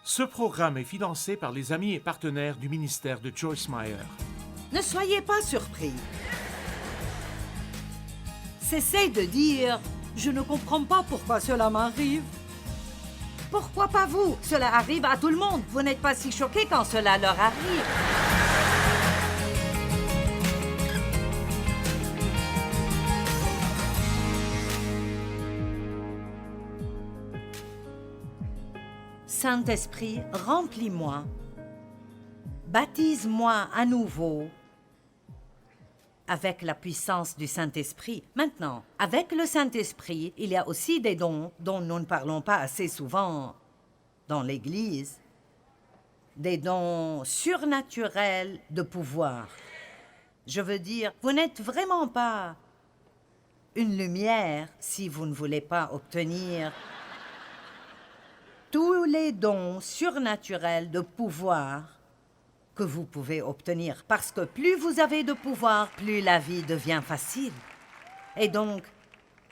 Ce programme est financé par les amis et partenaires du ministère de Joyce Meyer. Ne soyez pas surpris. Cessez de dire « Je ne comprends pas pourquoi cela m'arrive ». Pourquoi pas vous? Cela arrive à tout le monde. Vous n'êtes pas si choqués quand cela leur arrive. Saint-Esprit, remplis-moi. Baptise-moi à nouveau avec la puissance du Saint-Esprit. Maintenant, avec le Saint-Esprit, il y a aussi des dons dont nous ne parlons pas assez souvent dans l'Église. Des dons surnaturels de pouvoir. Je veux dire, vous n'êtes vraiment pas une lumière si vous ne voulez pas obtenir tous les dons surnaturels de pouvoir que vous pouvez obtenir. Parce que plus vous avez de pouvoir, plus la vie devient facile. Et donc,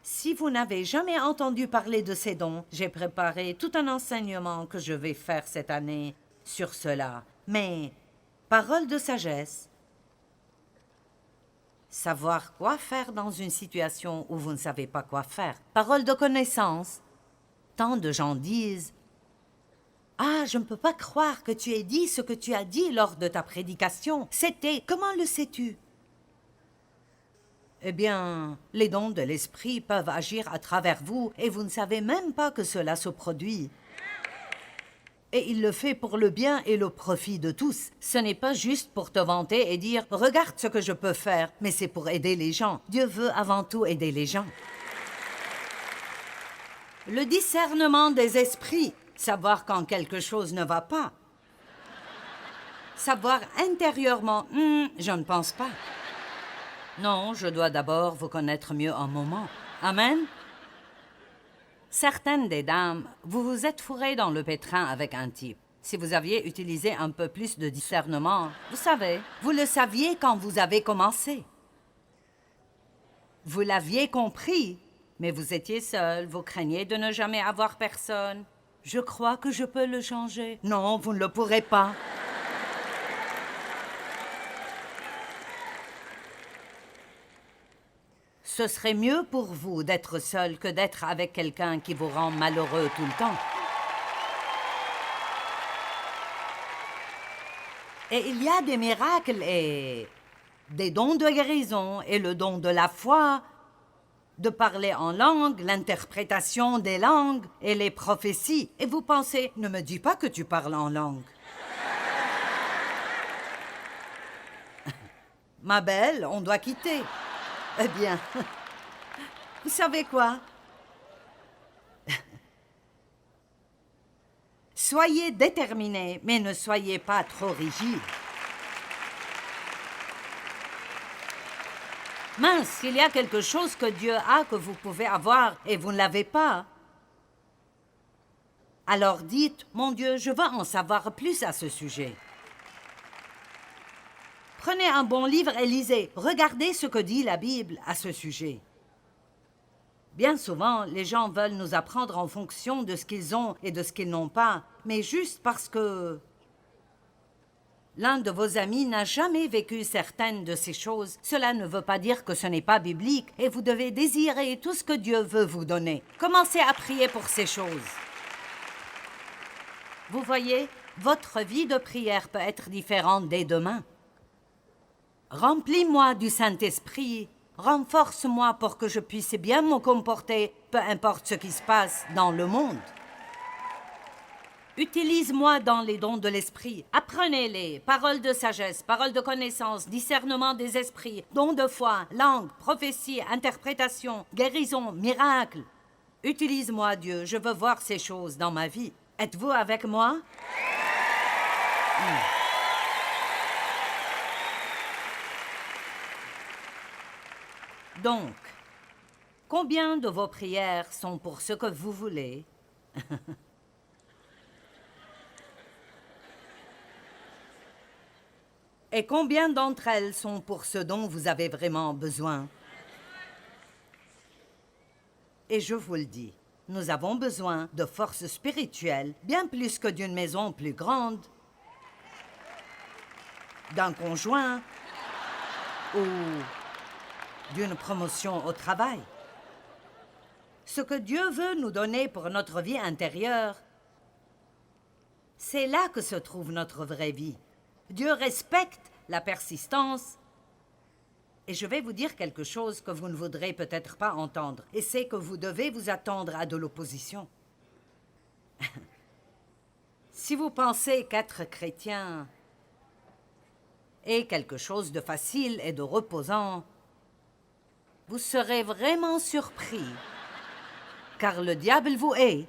si vous n'avez jamais entendu parler de ces dons, j'ai préparé tout un enseignement que je vais faire cette année sur cela. Mais, parole de sagesse, savoir quoi faire dans une situation où vous ne savez pas quoi faire. Parole de connaissance, tant de gens disent « Ah, je ne peux pas croire que tu aies dit ce que tu as dit lors de ta prédication. C'était... Comment le sais-tu? » Eh bien, les dons de l'esprit peuvent agir à travers vous et vous ne savez même pas que cela se produit. Et il le fait pour le bien et le profit de tous. Ce n'est pas juste pour te vanter et dire « Regarde ce que je peux faire », mais c'est pour aider les gens. Dieu veut avant tout aider les gens. Le discernement des esprits. Savoir quand quelque chose ne va pas. Savoir intérieurement, je ne pense pas. Non, je dois d'abord vous connaître mieux un moment. Amen. Certaines des dames, vous vous êtes fourrées dans le pétrin avec un type. Si vous aviez utilisé un peu plus de discernement, vous savez, vous le saviez quand vous avez commencé. Vous l'aviez compris, mais vous étiez seul, vous craigniez de ne jamais avoir personne. Je crois que je peux le changer. Non, vous ne le pourrez pas. Ce serait mieux pour vous d'être seul que d'être avec quelqu'un qui vous rend malheureux tout le temps. Et il y a des miracles et des dons de guérison et le don de la foi, de parler en langue, l'interprétation des langues et les prophéties. Et vous pensez, ne me dis pas que tu parles en langue. Ma belle, on doit quitter. Eh bien, vous savez quoi? Soyez déterminés, mais ne soyez pas trop rigides. Mince, il y a quelque chose que Dieu a que vous pouvez avoir et vous ne l'avez pas. Alors dites, mon Dieu, je veux en savoir plus à ce sujet. Prenez un bon livre et lisez. Regardez ce que dit la Bible à ce sujet. Bien souvent, les gens veulent nous apprendre en fonction de ce qu'ils ont et de ce qu'ils n'ont pas, mais juste parce que l'un de vos amis n'a jamais vécu certaines de ces choses, cela ne veut pas dire que ce n'est pas biblique et vous devez désirer tout ce que Dieu veut vous donner. Commencez à prier pour ces choses. Vous voyez, votre vie de prière peut être différente dès demain. Remplis-moi du Saint-Esprit, renforce-moi pour que je puisse bien me comporter, peu importe ce qui se passe dans le monde. Utilise-moi dans les dons de l'esprit. Apprenez-les. Paroles de sagesse, paroles de connaissance, discernement des esprits, dons de foi, langue, prophétie, interprétation, guérison, miracle. Utilise-moi, Dieu. Je veux voir ces choses dans ma vie. Êtes-vous avec moi? Donc, combien de vos prières sont pour ce que vous voulez? Et combien d'entre elles sont pour ce dont vous avez vraiment besoin? Et je vous le dis, nous avons besoin de force spirituelle, bien plus que d'une maison plus grande, d'un conjoint ou d'une promotion au travail. Ce que Dieu veut nous donner pour notre vie intérieure, c'est là que se trouve notre vraie vie. Dieu respecte la persistance. Et je vais vous dire quelque chose que vous ne voudrez peut-être pas entendre, et c'est que vous devez vous attendre à de l'opposition. Si vous pensez qu'être chrétien est quelque chose de facile et de reposant, vous serez vraiment surpris, car le diable vous hait.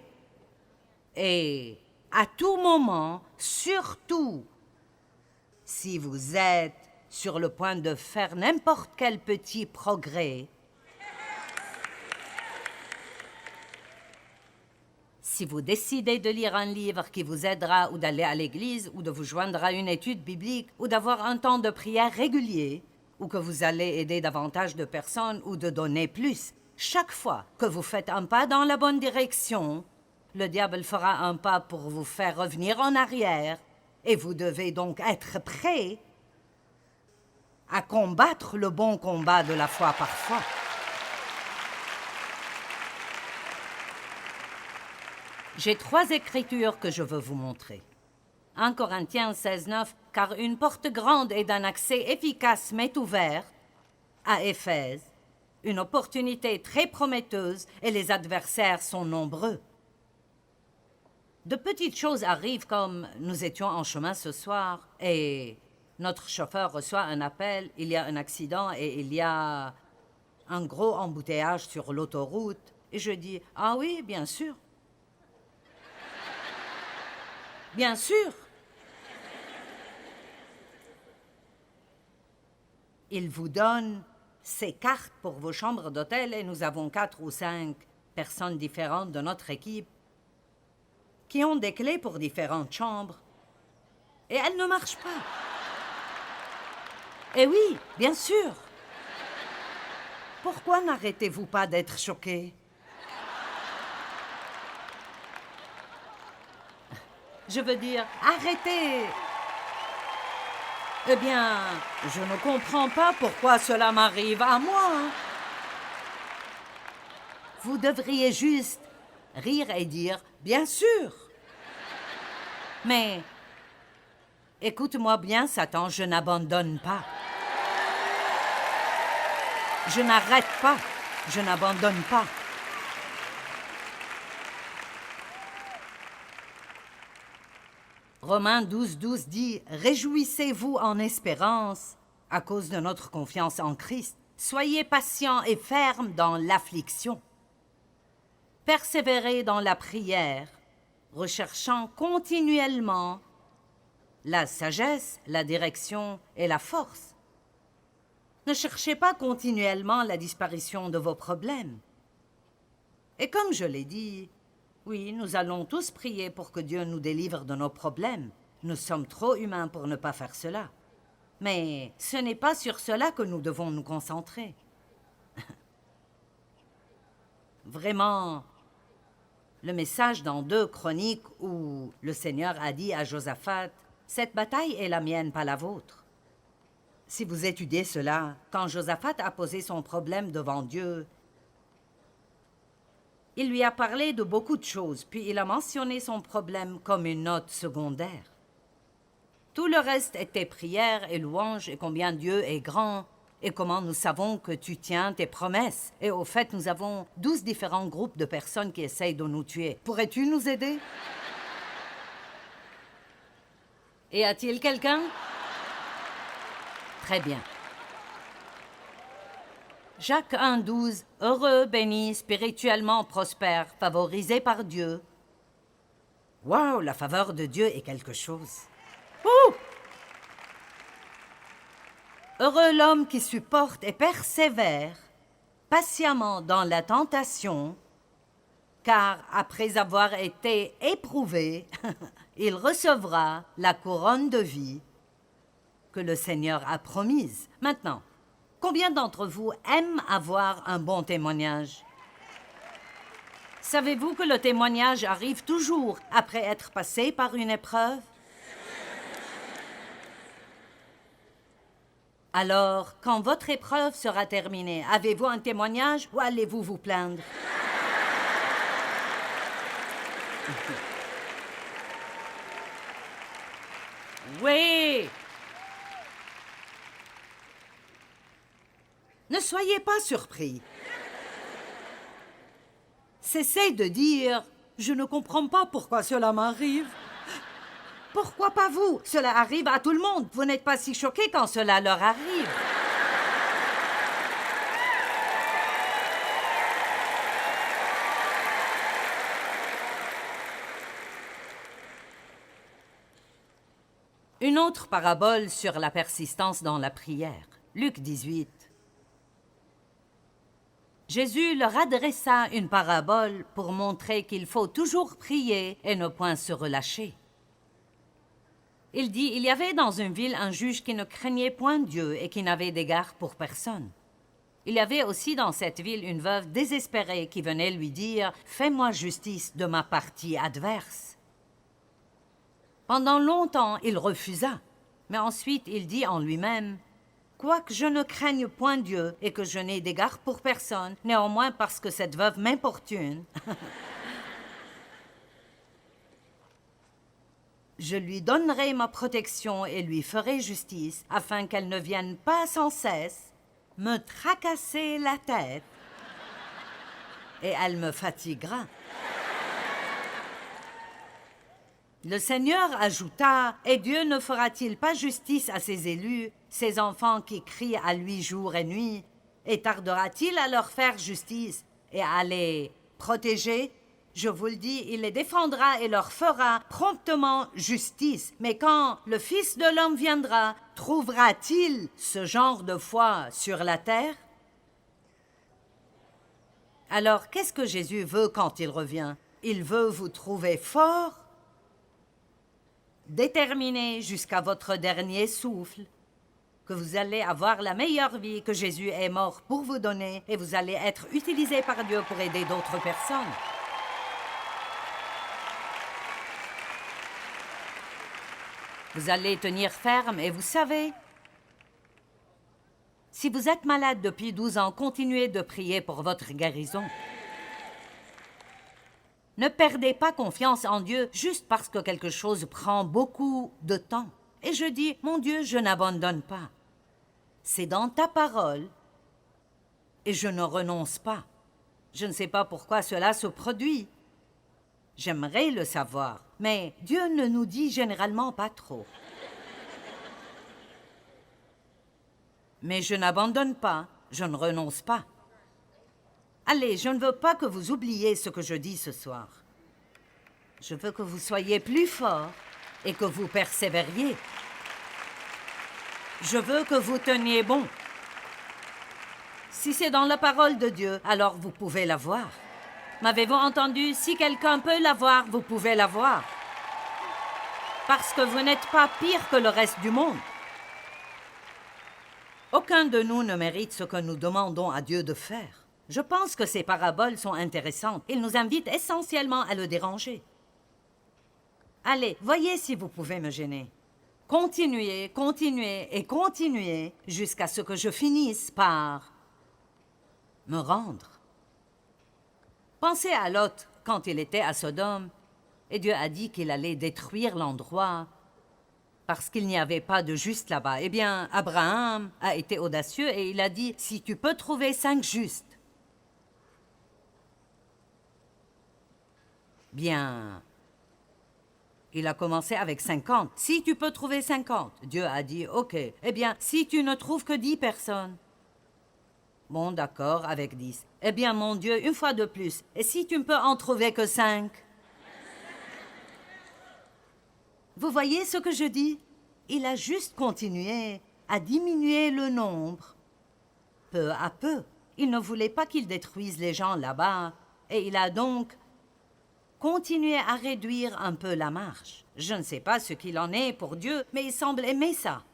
Et à tout moment, surtout si vous êtes sur le point de faire n'importe quel petit progrès, si vous décidez de lire un livre qui vous aidera ou d'aller à l'église ou de vous joindre à une étude biblique ou d'avoir un temps de prière régulier ou que vous allez aider davantage de personnes ou de donner plus, chaque fois que vous faites un pas dans la bonne direction, le diable fera un pas pour vous faire revenir en arrière et vous devez donc être prêt à combattre le bon combat de la foi parfois. J'ai 3 écritures que je veux vous montrer. 1 Corinthiens 16:9, car une porte grande et d'un accès efficace m'est ouverte, à Éphèse, une opportunité très prometteuse et les adversaires sont nombreux. De petites choses arrivent comme nous étions en chemin ce soir et notre chauffeur reçoit un appel, il y a un accident et il y a un gros embouteillage sur l'autoroute. Et je dis, ah oui, bien sûr. Bien sûr. Il vous donne ses cartes pour vos chambres d'hôtel et nous avons 4 ou 5 personnes différentes de notre équipe qui ont des clés pour différentes chambres. Et elles ne marchent pas. Eh oui, bien sûr. Pourquoi n'arrêtez-vous pas d'être choqués? Je veux dire, arrêtez. Eh bien, je ne comprends pas pourquoi cela m'arrive à moi. Vous devriez juste rire et dire, bien sûr. Mais, écoute-moi bien, Satan, je n'abandonne pas. Je n'arrête pas, je n'abandonne pas. Romains 12:12 dit « Réjouissez-vous en espérance à cause de notre confiance en Christ. Soyez patients et fermes dans l'affliction. Persévérez dans la prière, recherchant continuellement la sagesse, la direction et la force. Ne cherchez pas continuellement la disparition de vos problèmes. Et comme je l'ai dit, oui, nous allons tous prier pour que Dieu nous délivre de nos problèmes. Nous sommes trop humains pour ne pas faire cela. Mais ce n'est pas sur cela que nous devons nous concentrer. Vraiment, le message dans 2 Chroniques où le Seigneur a dit à Josaphat, « Cette bataille est la mienne, pas la vôtre. » Si vous étudiez cela, quand Josaphat a posé son problème devant Dieu, il lui a parlé de beaucoup de choses, puis il a mentionné son problème comme une note secondaire. Tout le reste était prière et louange et combien Dieu est grand et comment nous savons que tu tiens tes promesses. Et au fait, nous avons 12 différents groupes de personnes qui essayent de nous tuer. Pourrais-tu nous aider? Et a-t-il quelqu'un? Très bien. Jacques 1:12, heureux, béni, spirituellement prospère, favorisé par Dieu. Waouh, la faveur de Dieu est quelque chose. Ouh! Heureux l'homme qui supporte et persévère patiemment dans la tentation, car après avoir été éprouvé, il recevra la couronne de vie que le Seigneur a promise. Maintenant, combien d'entre vous aiment avoir un bon témoignage? Savez-vous que le témoignage arrive toujours après être passé par une épreuve? Alors, quand votre épreuve sera terminée, avez-vous un témoignage ou allez-vous vous plaindre? Oui! Ne soyez pas surpris. Cessez de dire « Je ne comprends pas pourquoi cela m'arrive ». Pourquoi pas vous? Cela arrive à tout le monde. Vous n'êtes pas si choqués quand cela leur arrive. Une autre parabole sur la persistance dans la prière. Luc 18. Jésus leur adressa une parabole pour montrer qu'il faut toujours prier et ne point se relâcher. Il dit, il y avait dans une ville un juge qui ne craignait point Dieu et qui n'avait d'égard pour personne. Il y avait aussi dans cette ville une veuve désespérée qui venait lui dire « Fais-moi justice de ma partie adverse ». Pendant longtemps, il refusa, mais ensuite il dit en lui-même « Quoique je ne craigne point Dieu et que je n'ai d'égard pour personne, néanmoins parce que cette veuve m'importune, je lui donnerai ma protection et lui ferai justice, afin qu'elle ne vienne pas sans cesse me tracasser la tête, et elle me fatiguera. » Le Seigneur ajouta, « Et Dieu ne fera-t-il pas justice à ses élus, ses enfants qui crient à lui jour et nuit, et tardera-t-il à leur faire justice et à les protéger? Je vous le dis, il les défendra et leur fera promptement justice. Mais quand le Fils de l'homme viendra, trouvera-t-il ce genre de foi sur la terre? » Alors, qu'est-ce que Jésus veut quand il revient? Il veut vous trouver fort, déterminé jusqu'à votre dernier souffle, que vous allez avoir la meilleure vie que Jésus est mort pour vous donner et vous allez être utilisé par Dieu pour aider d'autres personnes. Vous allez tenir ferme et vous savez, si vous êtes malade depuis 12 ans, continuez de prier pour votre guérison. Ne perdez pas confiance en Dieu juste parce que quelque chose prend beaucoup de temps. Et je dis, mon Dieu, je n'abandonne pas. C'est dans ta parole et je ne renonce pas. Je ne sais pas pourquoi cela se produit. J'aimerais le savoir, mais Dieu ne nous dit généralement pas trop. Mais je n'abandonne pas, je ne renonce pas. Allez, je ne veux pas que vous oubliez ce que je dis ce soir. Je veux que vous soyez plus forts et que vous persévériez. Je veux que vous teniez bon. Si c'est dans la parole de Dieu, alors vous pouvez la voir. M'avez-vous entendu? Si quelqu'un peut la voir, vous pouvez la voir. Parce que vous n'êtes pas pire que le reste du monde. Aucun de nous ne mérite ce que nous demandons à Dieu de faire. Je pense que ces paraboles sont intéressantes. Ils nous invitent essentiellement à le déranger. Allez, voyez si vous pouvez me gêner. Continuez, continuez et continuez jusqu'à ce que je finisse par me rendre. Pensez à Lot quand il était à Sodome et Dieu a dit qu'il allait détruire l'endroit parce qu'il n'y avait pas de juste là-bas. Eh bien, Abraham a été audacieux et il a dit « Si tu peux trouver 5 justes, bien, il a commencé avec 50. Si tu peux trouver 50, Dieu a dit, OK. Eh bien, si tu ne trouves que 10 personnes, bon, d'accord, avec 10. Eh bien, mon Dieu, une fois de plus, et si tu ne peux en trouver que 5? Vous voyez ce que je dis? Il a juste continué à diminuer le nombre, peu à peu. Il ne voulait pas qu'il détruise les gens là-bas, et il a donc continué à réduire un peu la marche. Je ne sais pas ce qu'il en est pour Dieu, mais il semble aimer ça.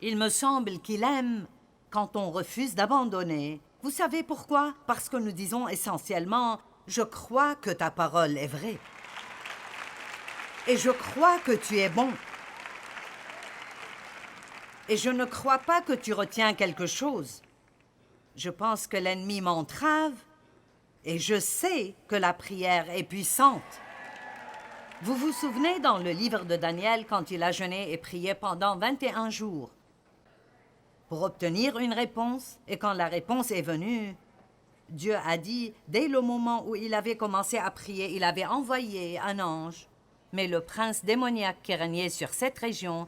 Il me semble qu'il aime quand on refuse d'abandonner Vous savez pourquoi? Parce que nous disons essentiellement « Je crois que ta parole est vraie. Et je crois que tu es bon. Et je ne crois pas que tu retiens quelque chose. Je pense que l'ennemi m'entrave et je sais que la prière est puissante. » Vous vous souvenez dans le livre de Daniel quand il a jeûné et prié pendant 21 jours pour obtenir une réponse, et quand la réponse est venue, Dieu a dit, dès le moment où il avait commencé à prier, il avait envoyé un ange. Mais le prince démoniaque qui régnait sur cette région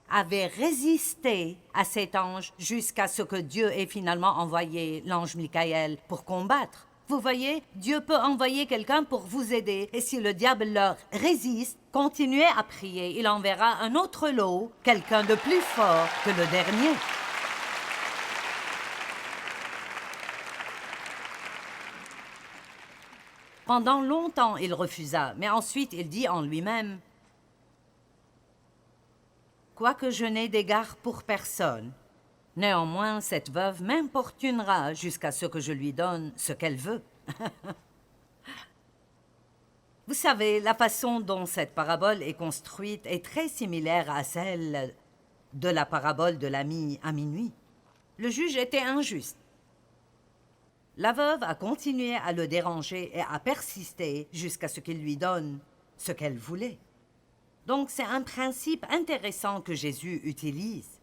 avait résisté à cet ange jusqu'à ce que Dieu ait finalement envoyé l'ange Michaël pour combattre. Vous voyez, Dieu peut envoyer quelqu'un pour vous aider, et si le diable leur résiste, continuez à prier. Il enverra un autre lot, quelqu'un de plus fort que le dernier. Pendant longtemps, il refusa, mais ensuite il dit en lui-même, « Quoique je n'ai d'égard pour personne, néanmoins cette veuve m'importunera jusqu'à ce que je lui donne ce qu'elle veut. » Vous savez, la façon dont cette parabole est construite est très similaire à celle de la parabole de l'ami à minuit. Le juge était injuste. La veuve a continué à le déranger et à persister jusqu'à ce qu'il lui donne ce qu'elle voulait. Donc c'est un principe intéressant que Jésus utilise.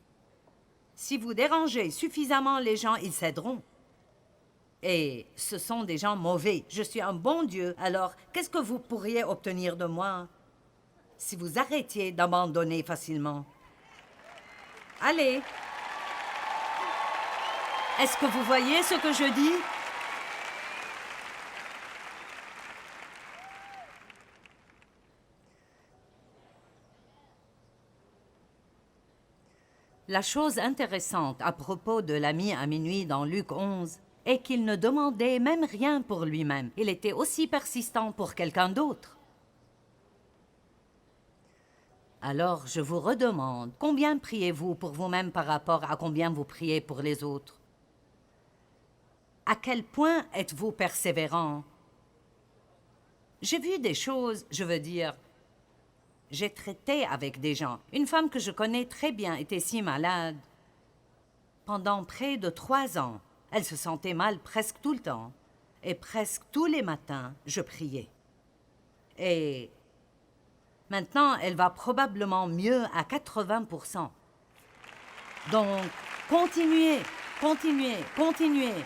Si vous dérangez suffisamment les gens, ils céderont. Et ce sont des gens mauvais. Je suis un bon Dieu, alors qu'est-ce que vous pourriez obtenir de moi si vous arrêtiez d'abandonner facilement? Allez! Est-ce que vous voyez ce que je dis? La chose intéressante à propos de l'ami à minuit dans Luc 11 est qu'il ne demandait même rien pour lui-même. Il était aussi persistant pour quelqu'un d'autre. Alors je vous redemande, combien priez-vous pour vous-même par rapport à combien vous priez pour les autres? À quel point êtes-vous persévérant? J'ai vu des choses, je veux dire... J'ai traité avec des gens. Une femme que je connais très bien était si malade. Pendant près de 3 ans, elle se sentait mal presque tout le temps. Et presque tous les matins, je priais. Et maintenant, elle va probablement mieux à 80%. Donc, continuez, continuez, continuez,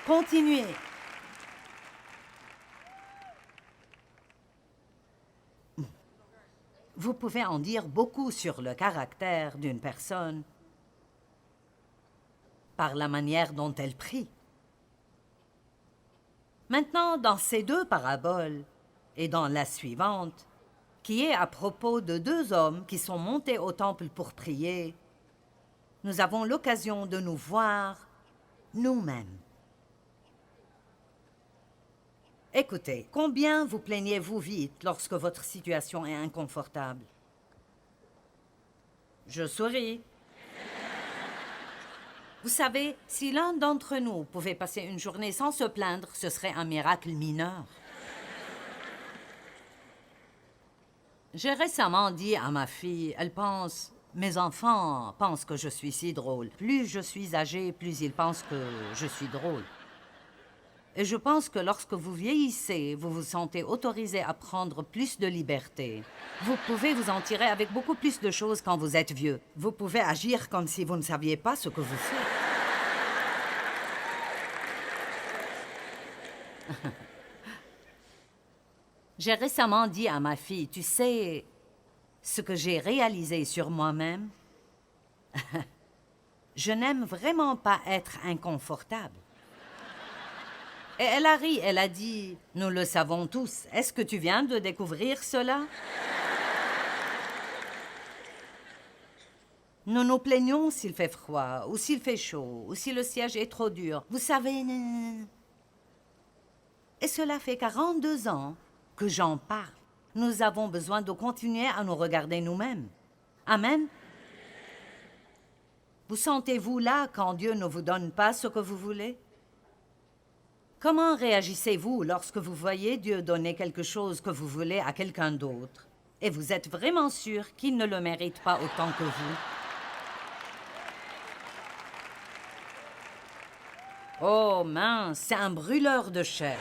continuez. Vous pouvez en dire beaucoup sur le caractère d'une personne par la manière dont elle prie. Maintenant, dans ces 2 paraboles, et dans la suivante, qui est à propos de 2 hommes qui sont montés au temple pour prier, nous avons l'occasion de nous voir nous-mêmes. Écoutez, combien vous plaignez-vous vite lorsque votre situation est inconfortable? Je souris. Vous savez, si l'un d'entre nous pouvait passer une journée sans se plaindre, ce serait un miracle mineur. J'ai récemment dit à ma fille, elle pense... Mes enfants pensent que je suis si drôle. Plus je suis âgée, plus ils pensent que je suis drôle. Et je pense que lorsque vous vieillissez, vous vous sentez autorisé à prendre plus de liberté. Vous pouvez vous en tirer avec beaucoup plus de choses quand vous êtes vieux. Vous pouvez agir comme si vous ne saviez pas ce que vous faites. J'ai récemment dit à ma fille, tu sais, ce que j'ai réalisé sur moi-même, je n'aime vraiment pas être inconfortable. Et elle a ri, elle a dit, nous le savons tous, est-ce que tu viens de découvrir cela? Nous nous plaignons s'il fait froid, ou s'il fait chaud, ou si le siège est trop dur. Vous savez... Et cela fait 42 ans que j'en parle. Nous avons besoin de continuer à nous regarder nous-mêmes. Amen. Vous sentez-vous là quand Dieu ne vous donne pas ce que vous voulez? Comment réagissez-vous lorsque vous voyez Dieu donner quelque chose que vous voulez à quelqu'un d'autre et vous êtes vraiment sûr qu'il ne le mérite pas autant que vous? Oh mince, c'est un brûleur de chair.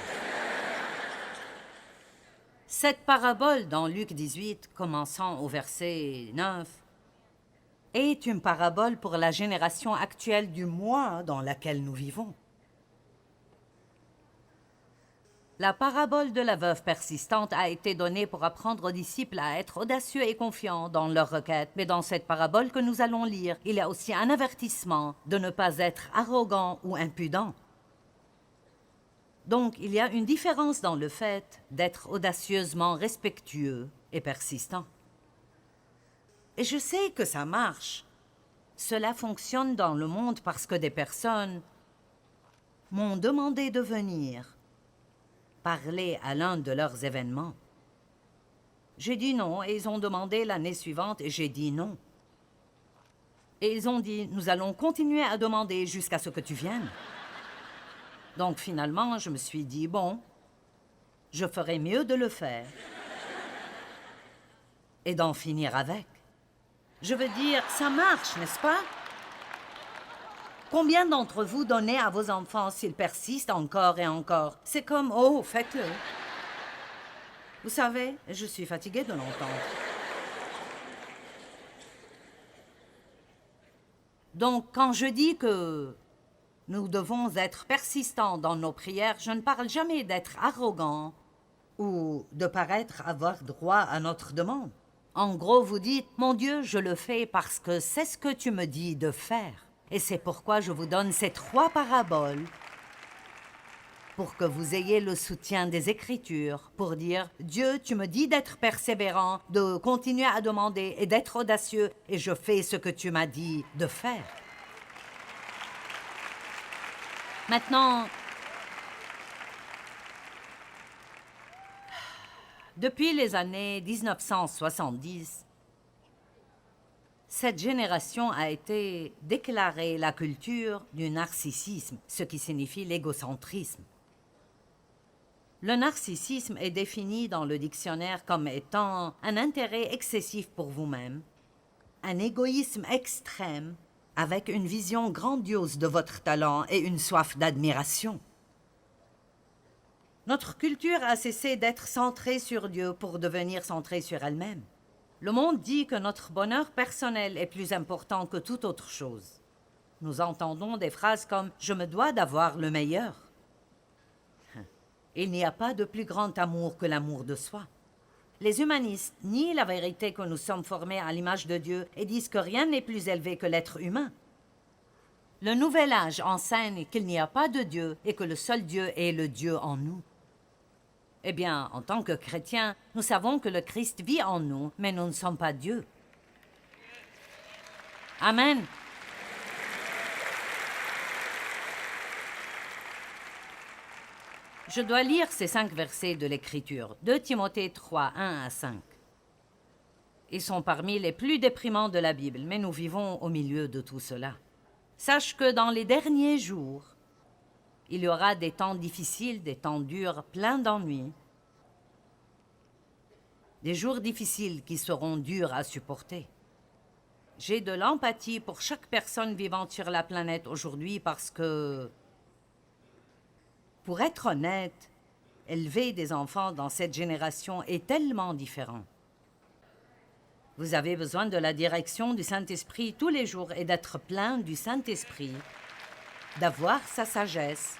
Cette parabole dans Luc 18, commençant au verset 9, est une parabole pour la génération actuelle du moi dans laquelle nous vivons. La parabole de la veuve persistante a été donnée pour apprendre aux disciples à être audacieux et confiants dans leur requête. Mais dans cette parabole que nous allons lire, il y a aussi un avertissement de ne pas être arrogant ou impudent. Donc, il y a une différence dans le fait d'être audacieusement respectueux et persistant. Et je sais que ça marche. Cela fonctionne dans le monde parce que des personnes m'ont demandé de venir parler à l'un de leurs événements. J'ai dit non et ils ont demandé l'année suivante et j'ai dit non. Et ils ont dit, nous allons continuer à demander jusqu'à ce que tu viennes. Donc finalement, je me suis dit, bon, je ferais mieux de le faire et d'en finir avec. Je veux dire, ça marche, n'est-ce pas? Combien d'entre vous donnez à vos enfants s'ils persistent encore et encore? C'est comme, oh, faites-le. Vous savez, je suis fatiguée de l'entendre. Donc, quand je dis que nous devons être persistants dans nos prières, je ne parle jamais d'être arrogant ou de paraître avoir droit à notre demande. En gros, vous dites, mon Dieu, je le fais parce que c'est ce que tu me dis de faire. Et c'est pourquoi je vous donne ces 3 paraboles pour que vous ayez le soutien des Écritures, pour dire, Dieu, tu me dis d'être persévérant, de continuer à demander et d'être audacieux, et je fais ce que tu m'as dit de faire. Maintenant, depuis les années 1970, cette génération a été déclarée la culture du narcissisme, ce qui signifie l'égocentrisme. Le narcissisme est défini dans le dictionnaire comme étant un intérêt excessif pour vous-même, un égoïsme extrême avec une vision grandiose de votre talent et une soif d'admiration. Notre culture a cessé d'être centrée sur Dieu pour devenir centrée sur elle-même. Le monde dit que notre bonheur personnel est plus important que toute autre chose. Nous entendons des phrases comme « je me dois d'avoir le meilleur ». Il n'y a pas de plus grand amour que l'amour de soi. Les humanistes nient la vérité que nous sommes formés à l'image de Dieu et disent que rien n'est plus élevé que l'être humain. Le nouvel âge enseigne qu'il n'y a pas de Dieu et que le seul Dieu est le Dieu en nous. Eh bien, en tant que chrétiens, nous savons que le Christ vit en nous, mais nous ne sommes pas Dieu. Amen. Je dois lire ces 5 versets de l'Écriture, 2 Timothée 3, 1 à 5. Ils sont parmi les plus déprimants de la Bible, mais nous vivons au milieu de tout cela. Sache que dans les derniers jours, il y aura des temps difficiles, des temps durs, pleins d'ennuis. Des jours difficiles qui seront durs à supporter. J'ai de l'empathie pour chaque personne vivante sur la planète aujourd'hui parce que, pour être honnête, élever des enfants dans cette génération est tellement différent. Vous avez besoin de la direction du Saint-Esprit tous les jours et d'être plein du Saint-Esprit, d'avoir sa sagesse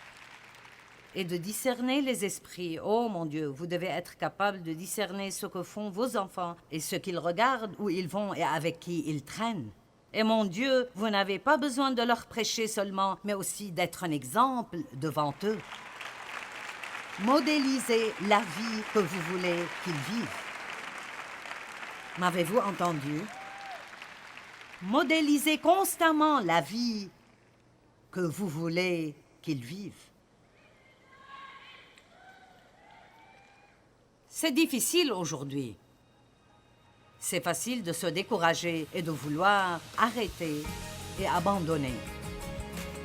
et de discerner les esprits. Oh mon Dieu, vous devez être capable de discerner ce que font vos enfants et ce qu'ils regardent, où ils vont et avec qui ils traînent. Et mon Dieu, vous n'avez pas besoin de leur prêcher seulement, mais aussi d'être un exemple devant eux. Modélisez la vie que vous voulez qu'ils vivent. M'avez-vous entendu? Modélisez constamment la vie que vous voulez qu'ils vivent. C'est difficile aujourd'hui. C'est facile de se décourager et de vouloir arrêter et abandonner.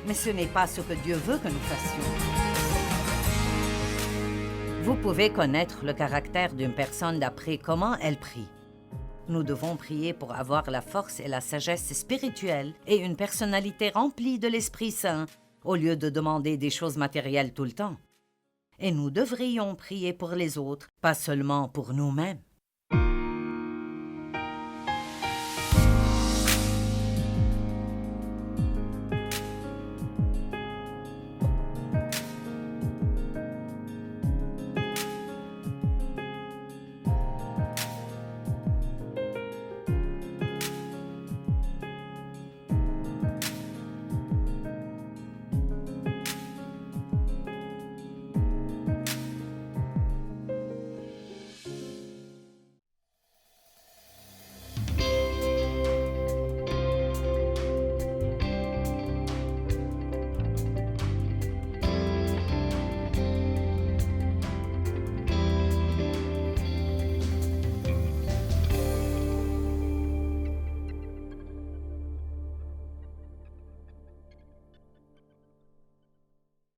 Mais ce n'est pas ce que Dieu veut que nous fassions. Vous pouvez connaître le caractère d'une personne d'après comment elle prie. Nous devons prier pour avoir la force et la sagesse spirituelle et une personnalité remplie de l'Esprit Saint, au lieu de demander des choses matérielles tout le temps. Et nous devrions prier pour les autres, pas seulement pour nous-mêmes.